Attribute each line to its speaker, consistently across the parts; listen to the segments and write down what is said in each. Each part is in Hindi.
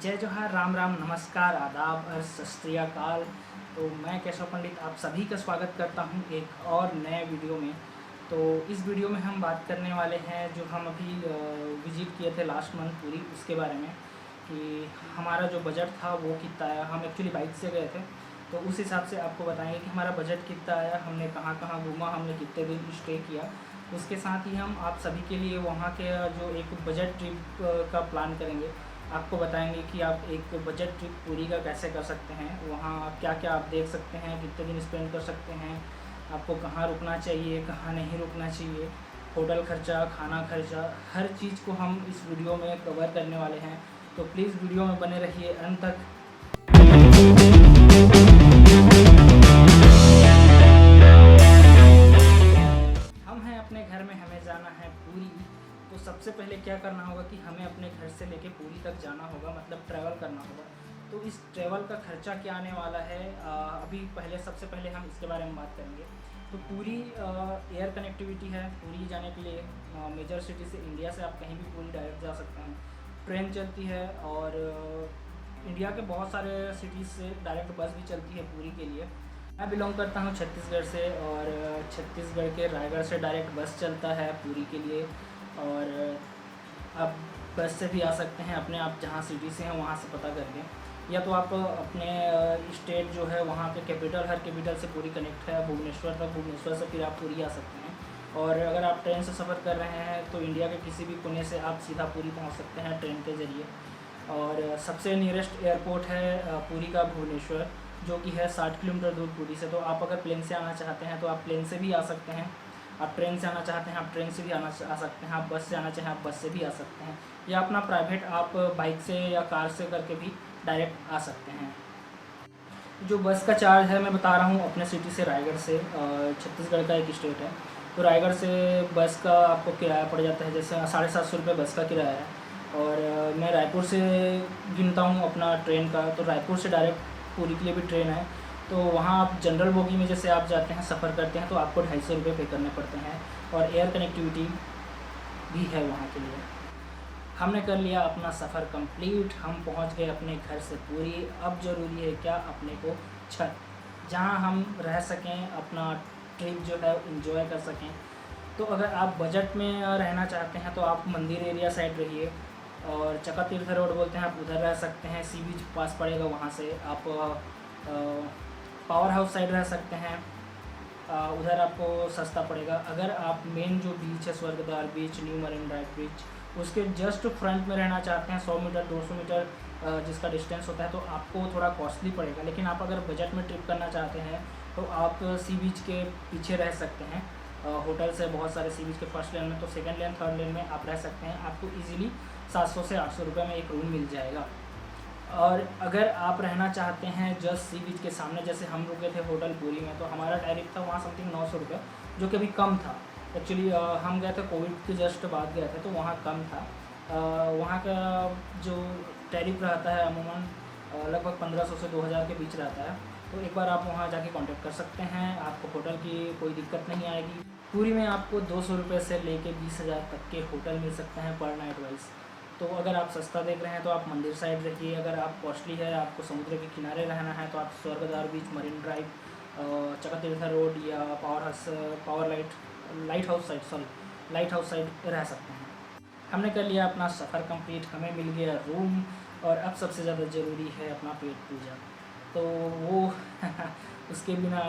Speaker 1: जय जोहार, राम राम, नमस्कार, आदाब और सत श्री अकाल। तो मैं केशव पंडित आप सभी का स्वागत करता हूं एक और नए वीडियो में। तो इस वीडियो में हम बात करने वाले हैं जो हम अभी विज़िट किए थे लास्ट मंथ पूरी, उसके बारे में कि हमारा जो बजट था वो कितना आया। हम एक्चुअली बाइक से गए थे, तो उस हिसाब से आपको बताएंगे कि हमारा बजट कितना आया, हमने कहाँ कहाँ घूमा, हमने कितने दिन स्टे किया। उसके साथ ही हम आप सभी के लिए वहाँ के जो एक बजट ट्रिप का प्लान करेंगे, आपको बताएंगे कि आप एक बजट ट्रिप पूरी का कैसे कर सकते हैं, वहाँ क्या क्या आप देख सकते हैं, कितने दिन स्पेंड कर सकते हैं, आपको कहाँ रुकना चाहिए, कहाँ नहीं रुकना चाहिए, होटल खर्चा, खाना खर्चा, हर चीज़ को हम इस वीडियो में कवर करने वाले हैं। तो प्लीज़ वीडियो में बने रहिए अंत तक। हम हैं अपने घर में, हमें जाना है पूरी। तो सबसे पहले क्या करना होगा कि हमें अपने घर से लेके पूरी तक जाना होगा, मतलब ट्रैवल करना होगा। तो इस ट्रैवल का खर्चा क्या आने वाला है, अभी पहले सबसे पहले हम इसके बारे में बात करेंगे। तो पूरी एयर कनेक्टिविटी है पूरी जाने के लिए। मेजर सिटी से इंडिया से आप कहीं भी पूरी डायरेक्ट जा सकते हैं। ट्रेन चलती है और इंडिया के बहुत सारे सिटीज़ से डायरेक्ट बस भी चलती है पूरी के लिए। मैं बिलोंग करता हूँ छत्तीसगढ़ से, और छत्तीसगढ़ के रायगढ़ से डायरेक्ट बस चलता है पूरी के लिए। और आप बस से भी आ सकते हैं, अपने आप जहाँ सिटी से हैं वहाँ से पता करके, या तो आप अपने स्टेट जो है वहाँ के कैपिटल, हर कैपिटल से पूरी कनेक्ट है भुवनेश्वर तक, भुवनेश्वर से फिर आप पूरी आ सकते हैं। और अगर आप ट्रेन से सफ़र कर रहे हैं तो इंडिया के किसी भी कोने से आप सीधा पूरी पहुँच सकते हैं ट्रेन के ज़रिए। और सबसे नियरेस्ट एयरपोर्ट है पूरी का भुवनेश्वर, जो कि है 60 किलोमीटर दूर पूरी से। तो आप अगर प्लेन से आना चाहते हैं तो आप प्लेन से भी आ सकते हैं, आप ट्रेन से आना चाहते हैं आप ट्रेन से भी आ सकते हैं, आप बस से आना चाहें आप बस से भी आ सकते हैं, या अपना प्राइवेट आप बाइक से या कार से करके भी डायरेक्ट आ सकते हैं। जो बस का चार्ज है मैं बता रहा हूँ, अपने सिटी से रायगढ़ से, छत्तीसगढ़ का एक स्टेट है, तो रायगढ़ से बस का आपको किराया पड़ जाता है जैसे 750 रुपये बस का किराया है। और मैं रायपुर से गिनता हूँ अपना ट्रेन का, तो रायपुर से डायरेक्ट पूरी के लिए भी ट्रेन है। तो वहाँ आप जनरल बोगी में जैसे आप जाते हैं, सफ़र करते हैं, तो आपको 250 रुपये पे करने पड़ते हैं। और एयर कनेक्टिविटी भी है वहाँ के लिए। हमने कर लिया अपना सफ़र कंप्लीट, हम पहुँच गए अपने घर से पूरी। अब ज़रूरी है क्या, अपने को छत, जहाँ हम रह सकें, अपना ट्रिप जो है इंजॉय कर सकें। तो अगर आप बजट में रहना चाहते हैं तो आप मंदिर एरिया साइड रहिए, और चका तीर्थ रोड बोलते हैं, आप उधर रह सकते हैं, सी बीच पास पड़ेगा वहाँ से। आप पावर हाउस साइड रह सकते हैं, उधर आपको सस्ता पड़ेगा। अगर आप मेन जो बीच है, स्वर्गद्वार बीच, न्यू मरीन ड्राइव बीच, उसके जस्ट फ्रंट में रहना चाहते हैं, 100 मीटर 200 मीटर जिसका डिस्टेंस होता है, तो आपको थोड़ा कॉस्टली पड़ेगा। लेकिन आप अगर बजट में ट्रिप करना चाहते हैं तो आप सी बीच के पीछे रह सकते हैं। होटल्स है बहुत सारे सी बीच के फर्स्ट लेन में, तो सेकंड लेन थर्ड लेन में आप रह सकते हैं। आपको इजीली 700 से 800 रुपये में एक रूम मिल जाएगा। और अगर आप रहना चाहते हैं जस्ट सी बीच के सामने, जैसे हम रुके थे होटल पूरी में, तो हमारा टैरिफ था वहाँ समथिंग 900 रुपये, जो कि अभी कम था। एक्चुअली हम गए थे कोविड के जस्ट बाद गए थे, तो वहाँ कम था। वहाँ का जो टैरिफ रहता है अमूमन लगभग 1500 से 2000 के बीच रहता है। तो एक बार आप वहाँ जाके कांटेक्ट कर सकते हैं, आपको होटल की कोई दिक्कत नहीं आएगी। पूरी में आपको 200 रुपये से लेके 20,000 तक के होटल मिल सकते हैं पर नाइट वाइज। तो अगर आप सस्ता देख रहे हैं तो आप मंदिर साइड रखिए, अगर आप कॉस्टली है, आपको समुद्र के किनारे रहना है, तो आप स्वर्गद्वार बीच, मरीन ड्राइव, चका तीर्थ रोड या लाइट हाउस साइड रह सकते हैं। हमने कर लिया अपना सफ़र कंप्लीट, हमें मिल गया रूम, और अब सबसे ज़्यादा ज़रूरी है अपना पेट पूजा। तो वो उसके बिना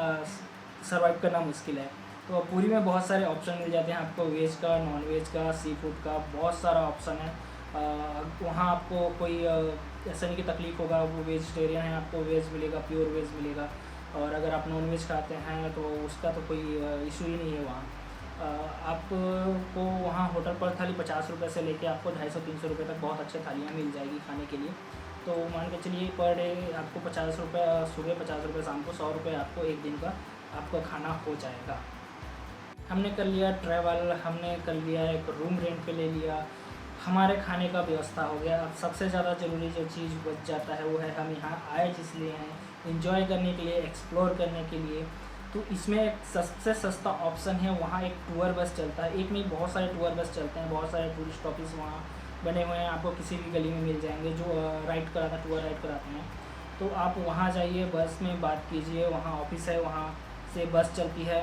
Speaker 1: सर्वाइव करना मुश्किल है। तो पूरी में बहुत सारे ऑप्शन मिल जाते हैं आपको, वेज का, नॉन वेज का, सी फूड का, बहुत सारा ऑप्शन है। वहाँ आपको कोई ऐसा नहीं कि तकलीफ़ होगा, वो वेजिटेरियन है आपको वेज मिलेगा, प्योर वेज मिलेगा। और अगर आप नॉन वेज खाते हैं तो उसका तो कोई इशू ही नहीं है वहाँ। आपको वहाँ होटल पर थाली 50 रुपये से लेके आपको 250-300 रुपये तक बहुत अच्छे थालियाँ मिल जाएगी खाने के लिए। तो मान के चलिए पर डे आपको 50 रुपये सुबह, 50 रुपये शाम को, 100 रुपये आपको एक दिन का आपका खाना हो जाएगा। हमने कर लिया ट्रैवल, हमने कर लिया एक रूम रेंट पे ले लिया, हमारे खाने का व्यवस्था हो गया। अब सबसे ज़्यादा ज़रूरी जो चीज़ बच जाता है वो है, हम यहाँ आए जिस लिए हैं, इंजॉय करने के लिए, एक्सप्लोर करने के लिए। तो इसमें एक सबसे सस्ता ऑप्शन है, वहाँ एक टूर बस चलता है, एक नहीं बहुत सारे टूर बस चलते हैं, बहुत सारे टूरिस्ट ऑफिस वहाँ बने हुए हैं, आपको किसी भी गली में मिल जाएंगे जो राइड कराना टूर राइड कराते हैं। तो आप वहाँ जाइए, बस में बात कीजिए, वहाँ ऑफिस है, वहाँ से बस चलती है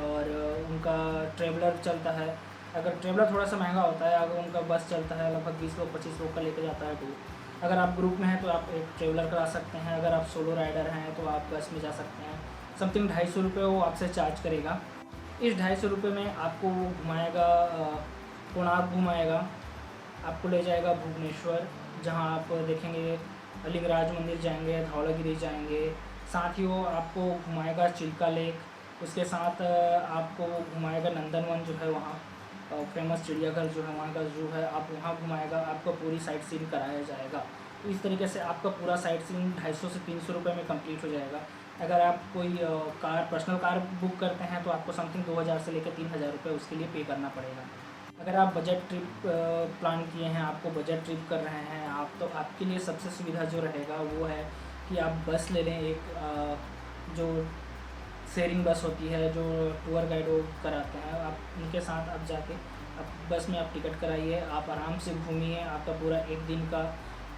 Speaker 1: और उनका ट्रेवलर चलता है। अगर ट्रेवलर थोड़ा सा महंगा होता है, अगर उनका बस चलता है लगभग 20 लोग 25 लोग का लेके जाता है टूर। अगर आप ग्रुप में हैं तो आप एक ट्रेवलर करा सकते हैं, अगर आप सोलो राइडर हैं तो आप बस में जा सकते हैं। समथिंग 250 रुपये वो आपसे चार्ज करेगा। इस 250 रुपये में आपको घुमाएगा, कोणार्क घुमाएगा, आपको ले जाएगा भुवनेश्वर, जहाँ आप देखेंगे लिंगराज मंदिर जाएंगे, धौलागिरी जाएंगे, साथ ही वो आपको घुमाएगा चिल्का लेक, उसके साथ आपको घुमाएगा नंदनवन जो है वहाँ फेमस चिड़ियाघर जो है, वहाँ का जू है, आप वहाँ घुमाएगा, आपको पूरी साइट सीइंग कराया जाएगा। तो इस तरीके से आपका पूरा साइट सीइंग 250 से 300 रुपये में कंप्लीट हो जाएगा। अगर आप कोई कार पर्सनल कार बुक करते हैं तो आपको समथिंग 2000 से लेकर 3000 रुपये उसके लिए पे करना पड़ेगा। अगर आप बजट ट्रिप प्लान किए हैं, आपको बजट ट्रिप कर रहे हैं आप, तो आपके लिए सबसे सुविधा जो रहेगा वो है कि आप बस ले लें, एक जो शेयरिंग बस होती है जो टूर गाइड वो कराते हैं, आप उनके साथ आप जाके आप बस में आप टिकट कराइए, आप आराम से घूमिए। आपका पूरा एक दिन का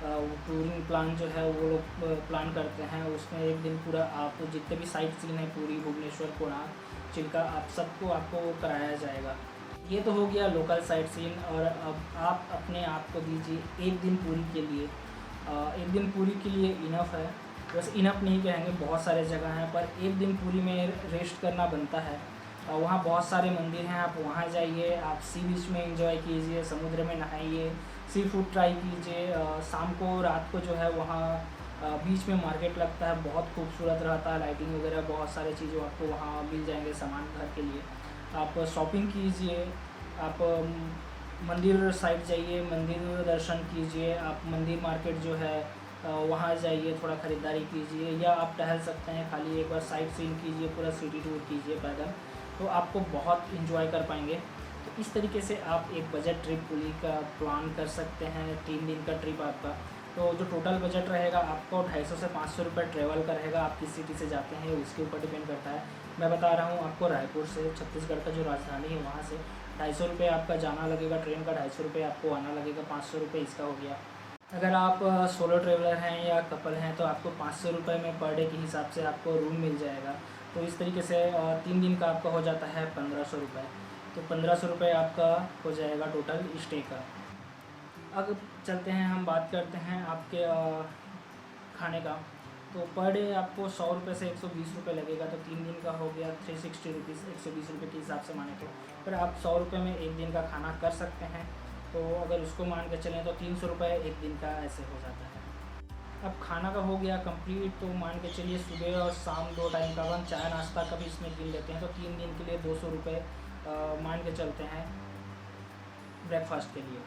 Speaker 1: टूरिंग प्लान जो है वो लोग प्लान करते हैं, उसमें एक दिन पूरा आप जितने भी साइट सीन है पूरी भुवनेश्वर, कोणार्क, चिल्का, आप सबको आपको कराया जाएगा। ये तो हो गया लोकल साइट सीन। और अब आप अपने आप को दीजिए एक दिन पूरी के लिए। एक दिन पूरी के लिए इनफ है, वैसे इनफ नहीं कहेंगे, बहुत सारे जगह हैं, पर एक दिन पूरी में रेस्ट करना बनता है। वहाँ बहुत सारे मंदिर हैं, आप वहाँ जाइए, आप सी बीच में एंजॉय कीजिए, समुद्र में नहाइए, सी फूड ट्राई कीजिए। शाम को रात को जो है वहाँ बीच में मार्केट लगता है, बहुत खूबसूरत रहता है, लाइटिंग वगैरह बहुत सारी चीज़ें आपको वहाँ मिल जाएंगे सामान घर के लिए। आप शॉपिंग कीजिए, आप मंदिर साइड जाइए, मंदिर दर्शन कीजिए, आप मंदिर मार्केट जो है वहाँ जाइए, थोड़ा ख़रीदारी कीजिए, या आप टहल सकते हैं, खाली एक बार साइट सीइंग कीजिए, पूरा सिटी टूर कीजिए पैदल, तो आपको बहुत इन्जॉय कर पाएंगे। तो इस तरीके से आप एक बजट ट्रिप पूरी का प्लान कर सकते हैं, 3 दिन का ट्रिप आपका। तो जो टोटल बजट रहेगा आपको 250 से 500 रुपये ट्रैवल का रहेगा। आप किस सिटी से जाते हैं उसके ऊपर डिपेंड करता है। मैं बता रहा हूँ आपको, रायपुर से, छत्तीसगढ़ का जो राजधानी है वहाँ से 250 रुपये आपका जाना लगेगा, ट्रेन का 250 रुपये आपको आना लगेगा, 500 रुपये इसका हो गया। अगर आप सोलो ट्रेवलर हैं या कपल हैं तो आपको 500 रुपये में पर डे के हिसाब से आपको रूम मिल जाएगा। तो इस तरीके से 3 दिन का आपका हो जाता है 1500 रुपये। तो 1500 रुपये आपका हो जाएगा टोटल स्टे का। अब चलते हैं, हम बात करते हैं आपके खाने का। तो पर डे आपको 100 रुपये से 120 रुपये लगेगा। तो 3 दिन का हो गया 360 रुपीज़, 120 रुपये के हिसाब से माने तो। पर आप 100 रुपये में एक दिन का खाना कर सकते हैं। तो अगर उसको मान के चलें तो 300 रुपये एक दिन का ऐसे हो जाता है। अब खाना का हो गया कंप्लीट, तो मान के चलिए सुबह और शाम 2 टाइम का हम चाय नाश्ता का भी इसमें गिन लेते हैं। तो 3 दिन के लिए 200 रुपये मान के चलते हैं ब्रेकफास्ट के लिए।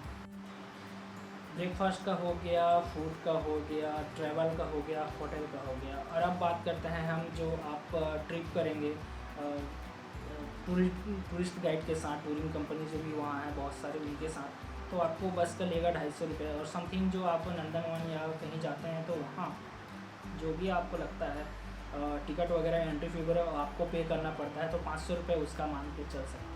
Speaker 1: ब्रेकफास्ट का हो गया, फूड का हो गया, ट्रैवल का हो गया, होटल का हो गया। और अब बात करते हैं हम जो आप ट्रिप करेंगे टूरिस्ट गाइड के साथ, टूरिंग कंपनी जो भी वहाँ है बहुत सारे उनके साथ, तो आपको बस का लेगा 250 रुपये। और समथिंग जो आप नंदनवन या कहीं जाते हैं तो वहाँ जो भी आपको लगता है टिकट वगैरह, एंट्री फी वगैरह आपको पे करना पड़ता है, तो 500 रुपये उसका मान के चल सकते हैं।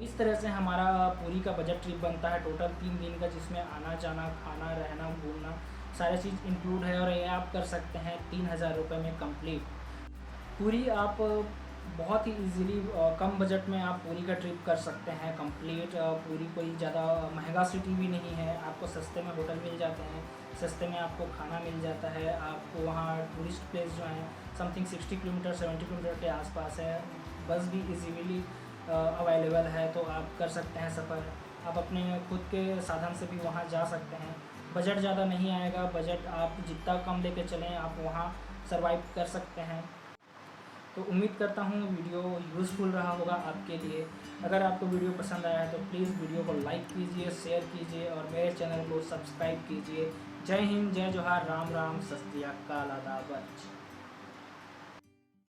Speaker 1: इस तरह से हमारा पूरी का बजट ट्रिप बनता है टोटल 3 दिन का, जिसमें आना जाना, खाना, रहना, घूमना सारी चीज़ इंक्लूड है। और ये आप कर सकते हैं 3000 रुपये में कंप्लीट। पूरी आप बहुत ही इजीली कम बजट में आप पूरी का ट्रिप कर सकते हैं कंप्लीट। पूरी कोई ज़्यादा महंगा सिटी भी नहीं है, आपको सस्ते में होटल मिल जाते हैं, सस्ते में आपको खाना मिल जाता है। आपको वहाँ टूरिस्ट प्लेस जो हैं समथिंग 60 किलोमीटर 70 किलोमीटर के आसपास है, बस भी इजीली अवेलेबल है, तो आप कर सकते हैं सफ़र। आप अपने खुद के साधन से भी वहाँ जा सकते हैं। बजट ज़्यादा नहीं आएगा, बजट आप जितना कम लेके चलें आप वहाँ सर्वाइव कर सकते हैं। तो उम्मीद करता हूँ वीडियो यूज़फुल रहा होगा आपके लिए। अगर आपको वीडियो पसंद आया है तो प्लीज़ वीडियो को लाइक कीजिए, शेयर कीजिए और मेरे चैनल को सब्सक्राइब कीजिए। जय हिंद, जय जोहार, राम राम, सत श्री अकाल, आदाब।